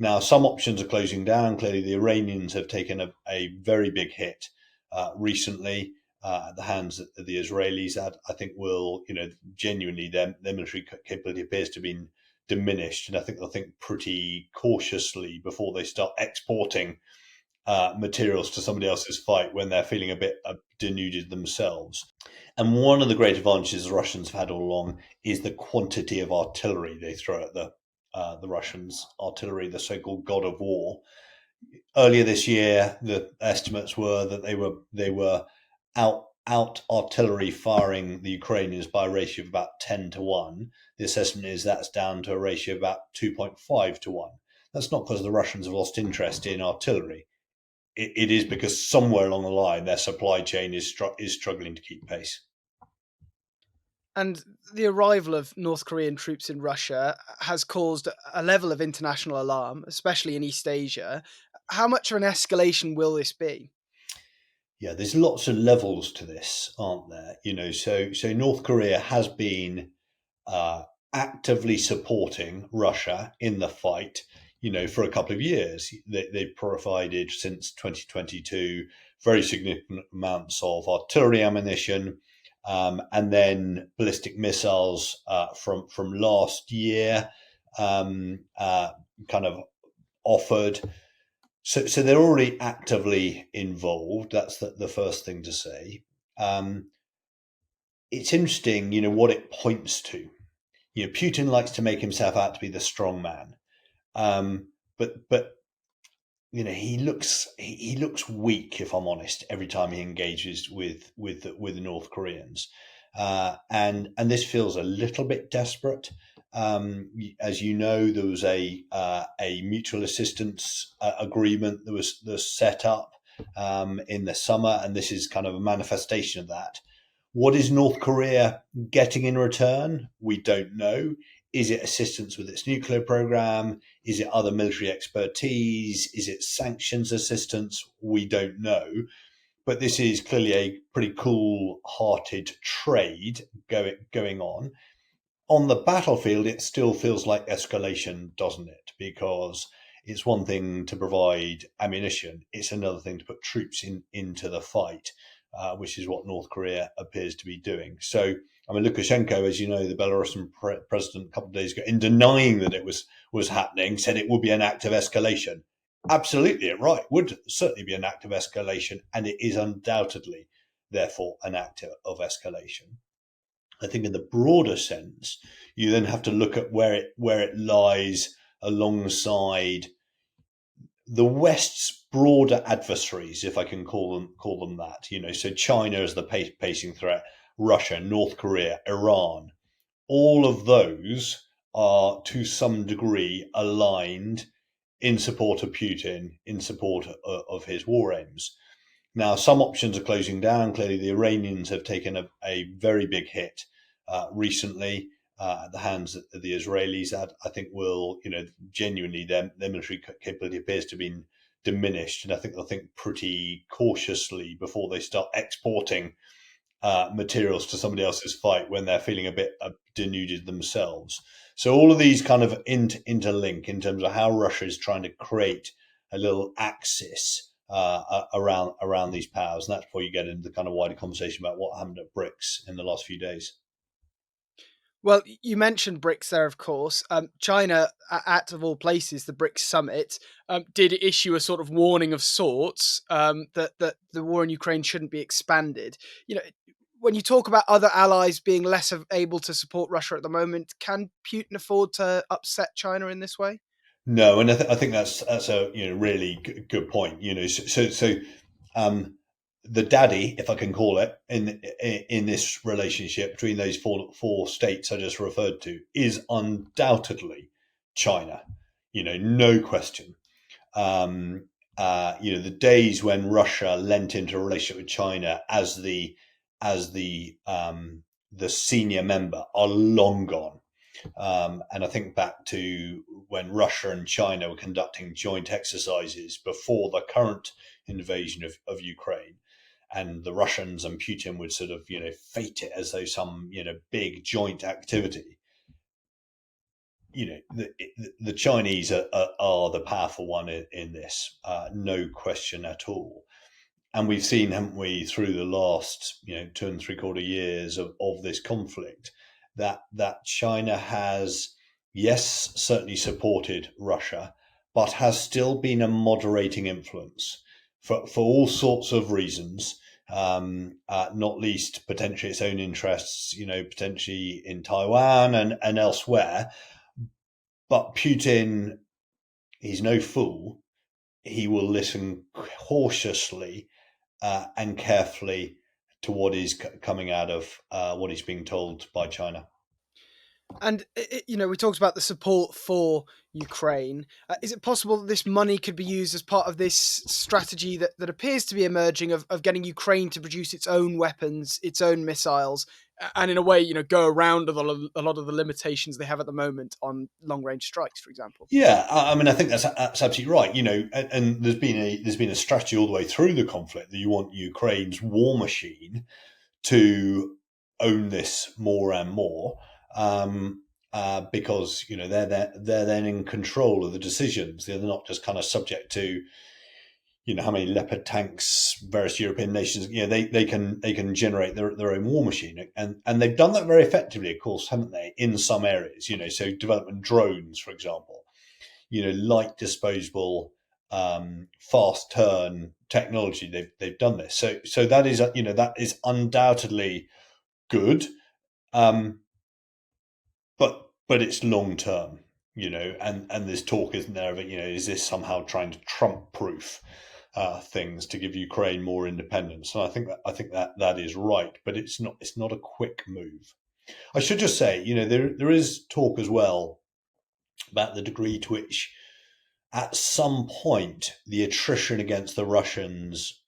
Now, some options are closing down. Clearly, the Iranians have taken a very big hit recently at the hands of the Israelis. That I think will, genuinely their military capability appears to have been diminished, and I think they'll think pretty cautiously before they start exporting materials to somebody else's fight when they're feeling a bit denuded themselves. And one of the great advantages the Russians have had all along is the quantity of artillery they throw at the Russians. Artillery, the so-called god of war. Earlier this year, the estimates were that they were out artillery firing the Ukrainians by a ratio of about 10-1. The assessment is that's down to a ratio of about 2.5-1. That's not because the Russians have lost interest in artillery. It is because somewhere along the line their supply chain is struggling to keep pace. And the arrival of North Korean troops in Russia has caused a level of international alarm, especially in East Asia. How much of an escalation will this be? Yeah, there's lots of levels to this, aren't there? So North Korea has been actively supporting Russia in the fight, for a couple of years. They've provided since 2022 very significant amounts of artillery ammunition, and then ballistic missiles from last year, kind of offered. So they're already actively involved. That's the first thing to say. It's interesting, what it points to. Putin likes to make himself out to be the strong man, but he looks weak, if I'm honest, every time he engages with the North Koreans, and this feels a little bit desperate. As you know, there was a mutual assistance agreement that was set up in the summer, and this is kind of a manifestation of that. What is North Korea getting in return? We don't know. Is it assistance with its nuclear program? Is it other military expertise? Is it sanctions assistance? We don't know. But this is clearly a pretty cool-hearted trade going on. On the battlefield, it still feels like escalation, doesn't it? Because it's one thing to provide ammunition. It's another thing to put troops into the fight. Which is what North Korea appears to be doing. So, Lukashenko, as you know, the Belarusian president a couple of days ago, in denying that it was happening, said it would be an act of escalation. Absolutely, right. Would certainly be an act of escalation, and it is undoubtedly, therefore, an act of escalation. I think in the broader sense, you then have to look at where it lies alongside the West's broader adversaries, if I can call them that. So China is the pacing threat, Russia, North Korea, Iran. All of those are to some degree aligned in support of Putin, in support of his war aims. Now, some options are closing down. Clearly, the Iranians have taken a very big hit recently at the hands of the Israelis. That I think will, genuinely their military capability appears to have been diminished, and I think they'll think pretty cautiously before they start exporting materials to somebody else's fight when they're feeling a bit denuded themselves. So all of these kind of interlink in terms of how Russia is trying to create a little axis around these powers, and that's before you get into the kind of wider conversation about what happened at BRICS in the last few days. Well, you mentioned BRICS there, of course. China, at of all places, the BRICS summit, did issue a sort of warning of sorts that the war in Ukraine shouldn't be expanded. When you talk about other allies being less able to support Russia at the moment, can Putin afford to upset China in this way? No, and I think that's a really good point. The daddy, if I can call it, in this relationship between those four states I just referred to, is undoubtedly China. No question. The days when Russia lent into a relationship with China as the senior member are long gone. And I think back to when Russia and China were conducting joint exercises before the current invasion of Ukraine. And the Russians and Putin would sort of, fate it as though some, big joint activity. the Chinese are the powerful one in this, no question at all. And we've seen, haven't we, through the last 2.75 years of this conflict, that China has, yes, certainly supported Russia, but has still been a moderating influence for all sorts of reasons. Not least potentially its own interests, potentially in Taiwan and elsewhere. But Putin, he's no fool. He will listen cautiously and carefully to what is coming out of what he's being told by China. And we talked about the support for Ukraine. Is it possible that this money could be used as part of this strategy that appears to be emerging of getting Ukraine to produce its own weapons, its own missiles, and in a way, go around a lot of the limitations they have at the moment on long range strikes, for example? Yeah, I mean, I think that's absolutely right. And there's been a strategy all the way through the conflict that you want Ukraine's war machine to own this more and more, because they're then in control of the decisions. They're not just kind of subject to how many Leopard tanks various European nations. They can generate their own war machine, and they've done that very effectively, of course, haven't they? In some areas, so development drones, for example, light disposable, fast turn technology. They've done this. So that is undoubtedly good, but it's long term, and there's talk, isn't there, of is this somehow trying to Trump proof things to give Ukraine more independence? And I think that is right, but it's not a quick move. I should just say, there is talk as well about the degree to which, at some point, the attrition against the Russians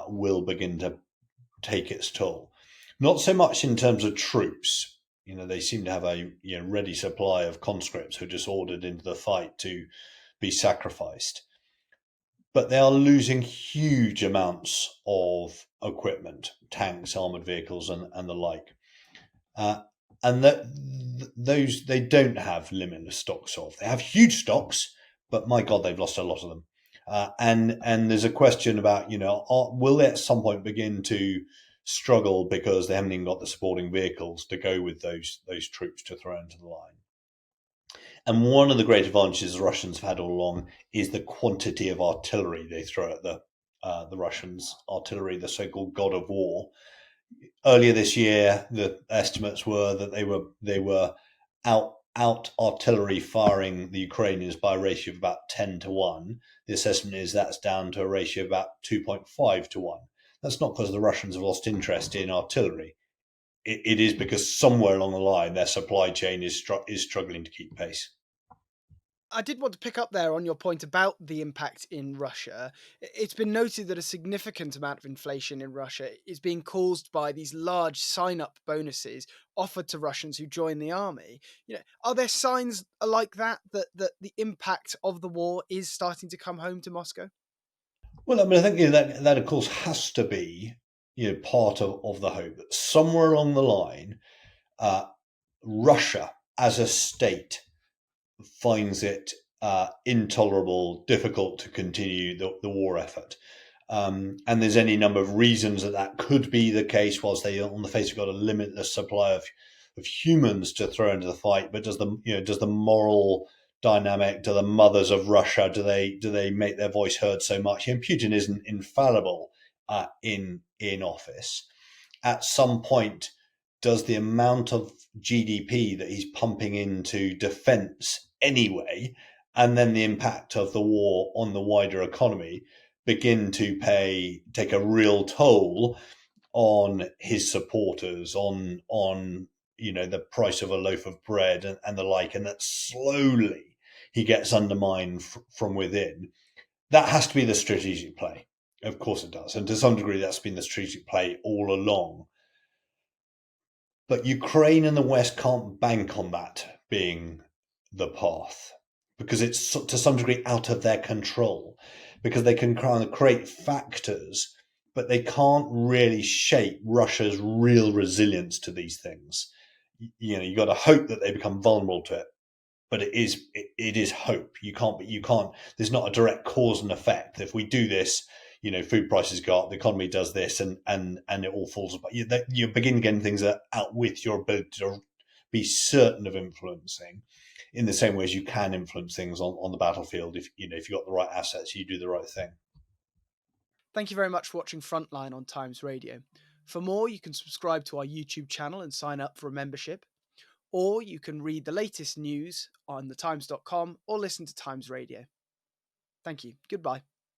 will begin to take its toll. Not so much in terms of troops. They seem to have a ready supply of conscripts who are just ordered into the fight to be sacrificed. But they are losing huge amounts of equipment, tanks, armored vehicles, and the like. And those they don't have limitless stocks of. They have huge stocks, but my God, they've lost a lot of them. And there's a question about, will they at some point begin to struggle because they haven't even got the supporting vehicles to go with those troops to throw into the line? And one of the great advantages the Russians have had all along is the quantity of artillery they throw at the Russians. Artillery, the so-called God of War. Earlier this year, the estimates were that they were out artillery firing the Ukrainians by a ratio of about 10-1. The assessment is that's down to a ratio of about 2.5-1. That's not because the Russians have lost interest in artillery. It is because somewhere along the line their supply chain is struggling to keep pace. I did want to pick up there on your point about the impact in Russia. It's been noted that a significant amount of inflation in Russia is being caused by these large sign-up bonuses offered to Russians who join the army. Are there signs like that the impact of the war is starting to come home to Moscow? Well, I mean, I think that of course has to be part of the hope that somewhere along the line, Russia as a state finds it intolerable, difficult to continue the war effort. And there's any number of reasons that could be the case, whilst they on the face have got a limitless supply of humans to throw into the fight. But does the moral dynamic, do the mothers of Russia, do they make their voice heard so much? Putin isn't infallible in office. At some point, does the amount of GDP that he's pumping into defense anyway, and then the impact of the war on the wider economy, begin to take a real toll on his supporters, on the price of a loaf of bread and the like, and that slowly he gets undermined from within? That has to be the strategic play. Of course it does. And to some degree, that's been the strategic play all along. But Ukraine and the West can't bank on that being the path, because it's to some degree out of their control, because they can kind of create factors, but they can't really shape Russia's real resilience to these things. You got to hope that they become vulnerable to it, but it is hope. You can't. There's not a direct cause and effect. If we do this, food prices go up, the economy does this, and it all falls apart. You begin getting things that outwith your ability to be certain of influencing, in the same way as you can influence things on the battlefield. If you've got the right assets, you do the right thing. Thank you very much for watching Frontline on Times Radio. For more, you can subscribe to our YouTube channel and sign up for a membership, or you can read the latest news on thetimes.com or listen to Times Radio. Thank you. Goodbye.